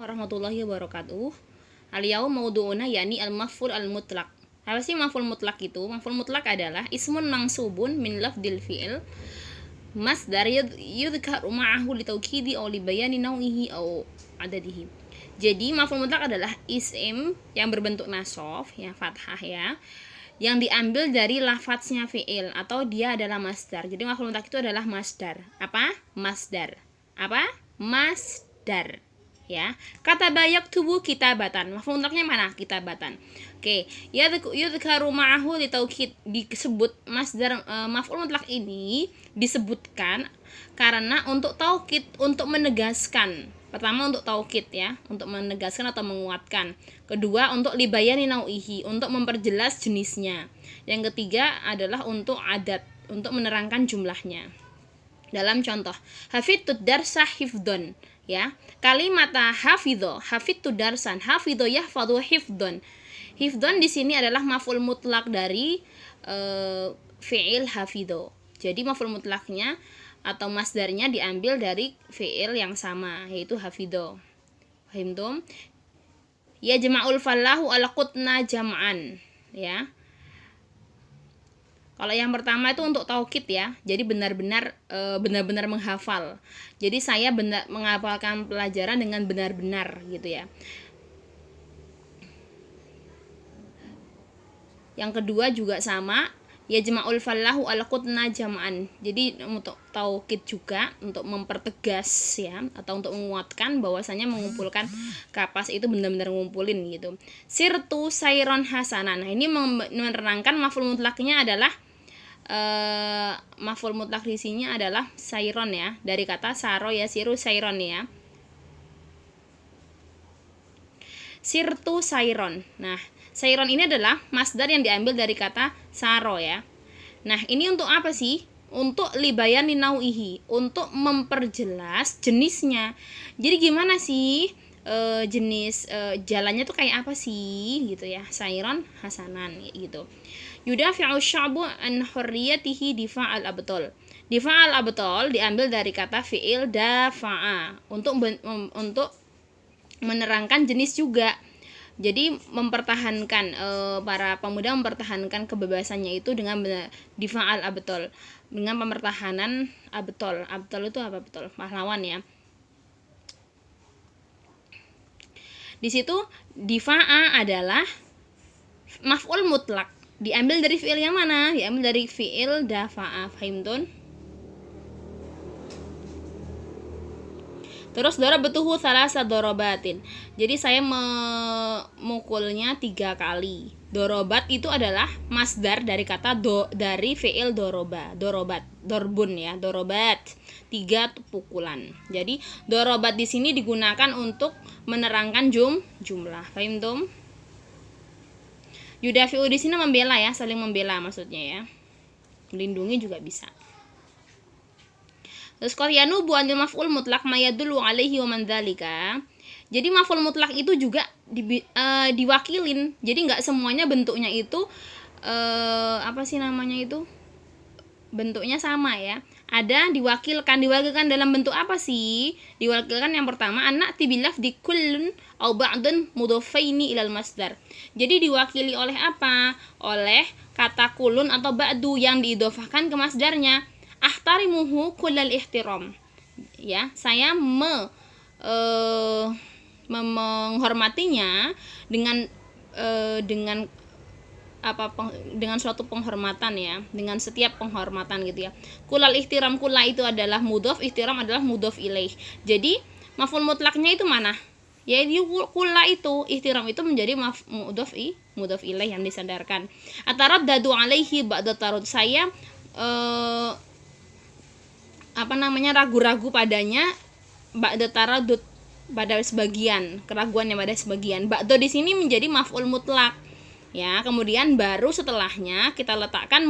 warahmatullahi wabarakatuh. Al-yaum maudu'una yakni al-maf'ul al-mutlaq. Apa sih maf'ul mutlak itu? Maf'ul mutlak adalah ismun mansubun min lafdil fi'il masdar yudhkaru ma'ahu litaukidi aw libayani nau'ihi aw adadihi. Jadi maf'ul mutlak adalah isim yang berbentuk nasab, ya fathah ya, yang diambil dari lafadznya fi'il atau dia adalah masdar. Jadi maf'ul mutlak itu adalah masdar. Apa? Masdar. Apa? Masdar. Ya, kata bayak tubuh kitabatan. Maf'ul mutlaknya mana? Kitabatan. Oke, ya yudhkaru ma'ahu litaukid, disebut masdar maf'ul mutlak ini disebutkan karena untuk taukid, untuk menegaskan. Pertama untuk taukid ya, untuk menegaskan atau menguatkan. Kedua untuk libayani nau'ihi, untuk memperjelas jenisnya. Yang ketiga adalah untuk adat, untuk menerangkan jumlahnya. Dalam contoh, hafidtud darsa hifdon, ya. Kalimat hafidho, hafidtu darsan, hafidho yahfadhu hifdon. Hifdon di sini adalah maf'ul mutlak dari fi'il hafidho. Jadi maf'ul mutlaknya atau masdarnya diambil dari fi'il yang sama, yaitu hafidho. Fahimtum? Ya jama'ul fallahu al-qutna jam'an, ya. Kalau yang pertama itu untuk taukid ya. Jadi benar-benar menghafal. Jadi saya menghafalkan pelajaran dengan benar-benar gitu ya. Yang kedua juga sama, ya jama'ul fallahu al-qutna jam'an. Jadi untuk taukid juga, untuk mempertegas ya, atau untuk menguatkan bahwasanya mengumpulkan kapas itu benar-benar ngumpulin gitu. Sirtu sayron hasanan. Nah, ini menerangkan maf'ul mutlaknya adalah maf'ul mutlak di sini adalah sayron ya, dari kata saro ya, siru sayron ya. Sirtu sayron. Nah, sayron ini adalah masdar yang diambil dari kata saro ya. Nah, ini untuk apa sih? Untuk libayani nau'ihi, untuk memperjelas jenisnya. Jadi gimana sih jenis jalannya tuh kayak apa sih gitu ya. Sayron hasanan gitu. Yudafi'u sya'bu an hurriyatihi difa'al abtol. Difa'al abtol diambil dari kata fi'il dafa'a, untuk menerangkan jenis juga. Jadi mempertahankan para pemuda mempertahankan kebebasannya itu dengan difa'al abtol, dengan pempertahanan abtol. Abtol itu apa? Betul, pahlawan ya. Di situ difa'a adalah maf'ul mutlak. Diambil dari fi'il yang mana? Diambil dari fi'il dafa'a. Fahimtun? Terus darabtuhu salasa dorobatin. Jadi saya memukulnya 3 kali. Dorobat itu adalah masdar dari kata dari fi'il doroba. Dorobat, dorbun ya, dorobat. 3 pukulan. Jadi dorobat di sini digunakan untuk menerangkan jumlah. Fahimtum? Yudafi'u di sini membela ya, saling membela maksudnya ya. Melindungi juga bisa. Terus qaryanu bu anil maf'ul mutlak mayadullu alaihi wa man dzalika. Jadi maf'ul mutlak itu juga diwakilin. Jadi enggak semuanya bentuknya itu apa sih namanya itu? Bentuknya sama ya. Ada diwakilkan dalam bentuk apa sih? Diwakilkan yang pertama anak tibilaf di kullun au ba'dun mudhafaini ilal masdar. Jadi diwakili oleh apa? Oleh kata kulun atau ba'du yang diidhofahkan ke masdarnya. Ahtarimuhu kullal ihtiram. Ya, saya menghormatinya dengan dengan suatu penghormatan ya, dengan setiap penghormatan gitu ya. Kulal ihtiram, kula itu adalah mudhof, ihtiram adalah mudhof ilaih. Jadi maf'ul mutlaknya itu mana? Yaitu kula itu, ihtiram itu menjadi mudhof ilaih yang disandarkan. Ataraddadu alaihi ba'da tarud. Saya ragu-ragu padanya ba'da taraddud, pada sebagian, keraguan yang pada sebagian. Ba'da di sini menjadi maf'ul mutlak. Ya, kemudian baru setelahnya kita letakkan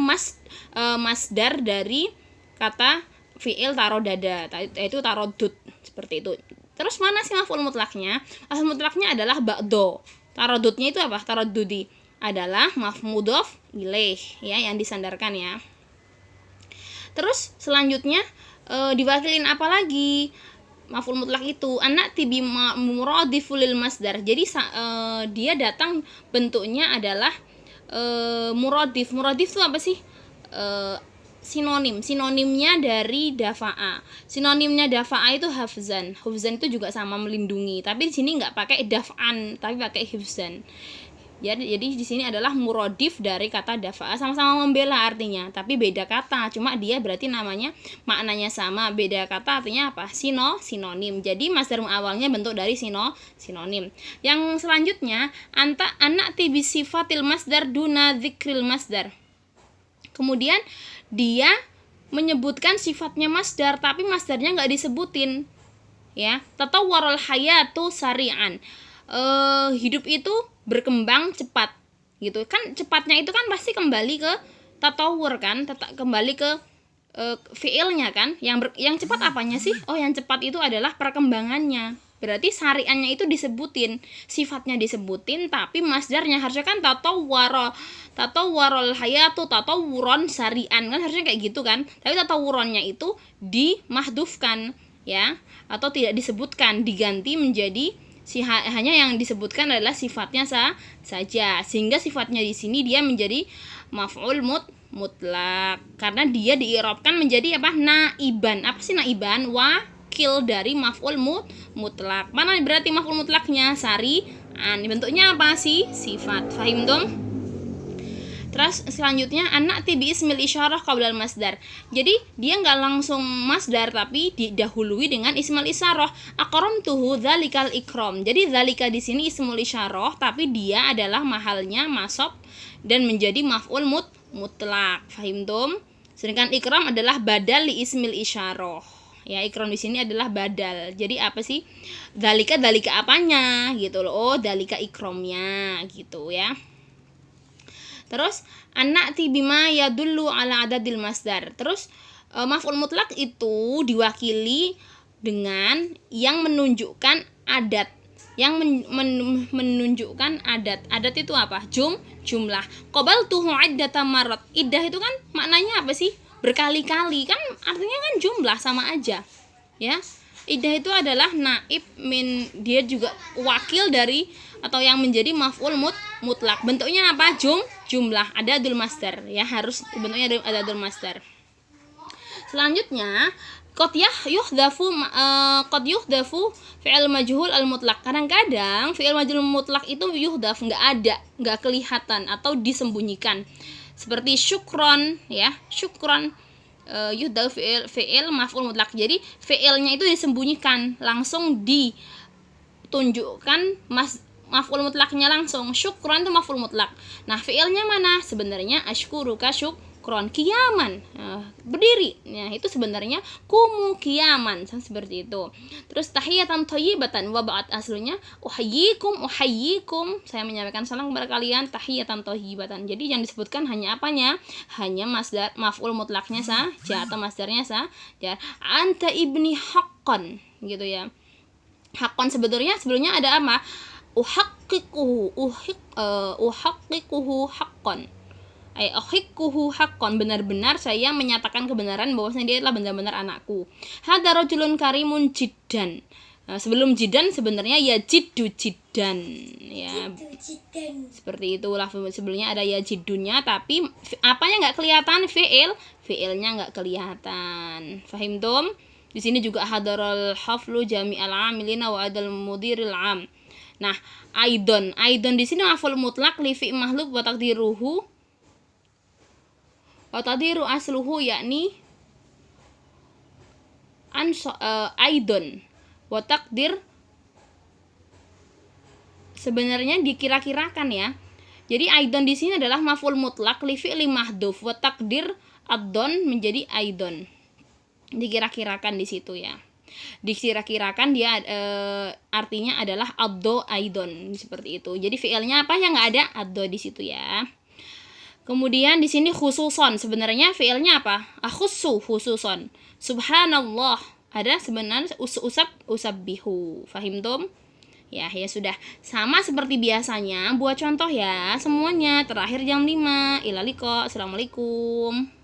masdar dari kata fi'il tarodada, yaitu tarodud, seperti itu. Terus mana sih maf'ul mutlaknya? Maf'ul mutlaknya adalah ba'do. Tarodudnya itu apa? Tarodudi adalah mudhof ilaih ya, yang disandarkan ya. Terus selanjutnya diwakilin apa lagi? maf'ul mutlak itu anak tibi muradiful lil masdar. Jadi dia datang bentuknya adalah muradif. Muradif itu apa sih? Sinonimnya dari dafa'a. Sinonimnya dafa'a itu hafzan. Hafzan itu juga sama melindungi, tapi di sini nggak pakai daf'an, tapi pakai hifzan. Jadi di sini adalah muradif dari kata dafa'a, sama-sama membela artinya, tapi beda kata. Cuma dia berarti namanya maknanya sama, beda kata artinya apa? Sinonim. Jadi masdar awalnya bentuk dari sinonim. Yang selanjutnya anak tibi sifatil masdar duna dzikril masdar. Kemudian dia menyebutkan sifatnya masdar, tapi masdarnya nggak disebutin, ya. Tatawwarul hayatu sari'an. Hidup itu berkembang cepat, gitu kan. Cepatnya itu kan pasti kembali ke tatawur kan, kembali ke fi'ilnya kan. Yang cepat apanya sih? Oh, yang cepat itu adalah perkembangannya. Berarti sari'annya itu disebutin, sifatnya disebutin, tapi masdarnya harusnya kan tatawwarul hayatu tatawuron sari'an, kan harusnya kayak gitu kan. Tapi tatawuronnya itu dimahdufkan, ya, atau tidak disebutkan, diganti menjadi hanya yang disebutkan adalah sifatnya saja, sehingga sifatnya di sini dia menjadi maf'ul mutlak karena dia diirobkan menjadi apa? Naiban. Apa sih naiban? Wakil dari maf'ul mutlak. Mana berarti maf'ul mutlaknya? Sari'an. Bentuknya apa sih? Sifat. Fahim dong? Terus selanjutnya anak tibi ismil isyarah qablal masdar. Jadi dia nggak langsung masdar, tapi didahului dengan ismul isyarah. Akramtuhu dzalikal ikram. Jadi dzalika di sini ismul isyarah, tapi dia adalah mahalnya masab dan menjadi maf'ul mutlak. Fahim dong? Sedangkan ikram adalah badal li ismil isyarah. Ya, ikram di sini adalah badal. Jadi apa sih? Dzalika apanya gitu loh. Oh, dzalika ikramnya gitu ya. Terus anak tibima yadullu ala adadil masdar. Terus maf'ul mutlak itu diwakili dengan yang menunjukkan adat. Yang menunjukkan adat. Adat itu apa? Jumlah. Qabaltuhu iddata marrat. Iddah itu kan maknanya apa sih? Berkali-kali. Kan artinya kan jumlah, sama aja. Ya. Iddah itu adalah naib dia juga wakil dari atau yang menjadi maf'ul mutlak. Bentuknya apa? Jumlah, adadul masdar, ya, harus bentuknya adadul masdar. Selanjutnya qad yuhdafu fi'il majhul al mutlak. Kadang-kadang fi'il majhul mutlak itu yuhdaf, enggak kelihatan atau disembunyikan. Seperti syukron, ya. Syukron yuhdaf fi'il maf'ul mutlak. Jadi fi'ilnya itu disembunyikan, langsung ditunjukkan maf'ul mutlaknya langsung. Syukron itu maf'ul mutlak. Nah, fi'ilnya mana? Sebenarnya asykuruka syukron, kiaman, berdiri. Nah, itu sebenarnya kumu kiaman, seperti itu. Terus tahiyatan thayyibatan wa ba'd, aslunya uhayyikum. Saya menyampaikan salam kepada kalian, tahiyatan thayyibatan. Jadi yang disebutkan hanya apanya? Hanya masdar maf'ul mutlaknya saja atau masdarnya saja. Anta ibni haqqan, gitu ya. Haqqan sebelumnya ada apa? Uhaqqiquhu haqqan. Uhaqqiquhu haqqan, benar-benar saya menyatakan kebenaran bahwasanya dia adalah benar-benar anakku. Hadza rajulun karimun jiddan. Sebelum jiddan sebenarnya ya jiddu jiddan, ya. Seperti itulah, sebelumnya ada ya jiddunya, tapi apanya enggak kelihatan? Fi'ilnya enggak kelihatan. Fahim dom? Di sini juga hadarul haflu jami'al amilina wa adal mudiril am. Nah, aidon di sini maf'ul mutlak li fi mahlub wa taqdiru asluhu yakni aidon wa taqdir sebenarnya dikira-kirakan, ya. Jadi aidon di sini adalah maf'ul mutlak li fi'li mahdhuf wa taqdir ad-don menjadi aidon. Dikira-kirakan di situ, ya. Dikira-kirakan dia artinya adalah addo aidon, seperti itu. Jadi fi'ilnya apa? Yang nggak ada addo di situ, ya. Kemudian di sini khususon, sebenarnya fi'ilnya apa? Akhussu, khususon. Subhanallah, ada sebenarnya usabbihu. Fahim tom? Ya sudah. Sama seperti biasanya, buat contoh ya semuanya. Terakhir jam 5. Ila liqa. Assalamualaikum.